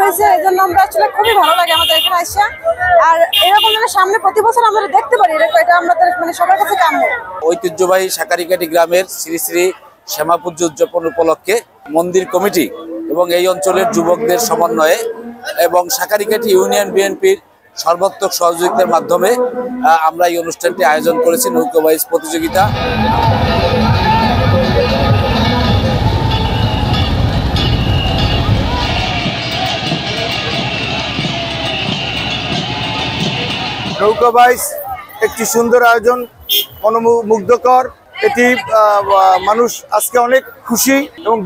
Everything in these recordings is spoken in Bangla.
হয়েছে, এই জন্য আমরা আসলে খুবই ভালো লাগে আমাদের এখানে আসা। আর এরকম যেন সামনে প্রতি বছর আমরা দেখতে পারি, এটা আমাদের মানে সবার কাছে কাম্য। ঐতিহ্যবাহী সাকারিকাটি গ্রামের শ্রী শ্রী শ্যামা পুজো উদযাপন উপলক্ষে মন্দির কমিটি এবং এই অঞ্চলের যুবকদের সমন্বয়ে এবং সাকারিকাটি ইউনিয়ন বিএনপির সর্বাত্মক সহযোগিতার মাধ্যমে আমরা এই অনুষ্ঠানটি আয়োজন করেছি, নৌকাবাইজ প্রতিযোগিতা। নৌকাবাইজ একটি সুন্দর আয়োজন, মনোমুগ্ধকর। এটি মানুষ আজকে অনেক খুশি এবং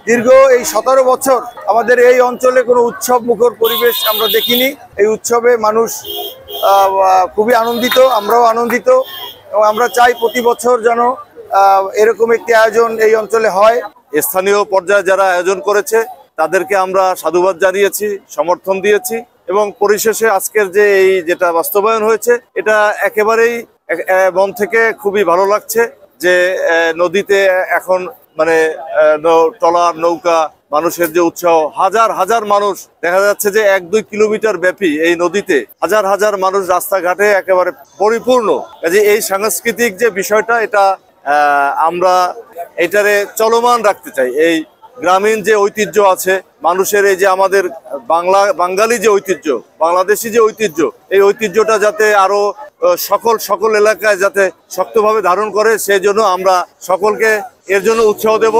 দীর্ঘ এই 17 বছর আমাদের এই অঞ্চলে কোনো উৎসব মুখর পরিবেশ আমরা দেখিনি। এই উৎসবে মানুষ খুবই আনন্দিত, আমরাও আনন্দিত এবং আমরা চাই প্রতি বছর যেন এরকম একটি আয়োজন এই অঞ্চলে হয়। স্থানীয় পর্যায়ে যারা আয়োজন করেছে তাদেরকে আমরা সাধুবাদ জানিয়েছি, সমর্থন দিয়েছি এবং পরিশেষে আজকের যে যেটা বাস্তবায়ন হয়েছে এটা একেবারেই মন থেকে খুবই ভালো লাগছে যে নদীতে এখন মানে ট্রলার নৌকা মানুষের যে উৎসাহ, হাজার হাজার মানুষ দেখা যাচ্ছে যে 1-2 কিলোমিটার ব্যাপী এই নদীতে হাজার হাজার মানুষ রাস্তাঘাটে একেবারে পরিপূর্ণ। কাজে এই সাংস্কৃতিক যে বিষয়টা এটা আমরা এটারে চলমান রাখতে চাই। এই গ্রামীণ যে ঐতিহ্য আছে মানুষের, এই যে আমাদের বাঙালি যে ঐতিহ্য, বাংলাদেশি যে ঐতিহ্য, এই ঐতিহ্যটা যাতে আরো সকল এলাকায় যাতে শক্তভাবে ধারণ করে, সেই জন্য আমরা সকলকে এর জন্য উৎসাহ দেব।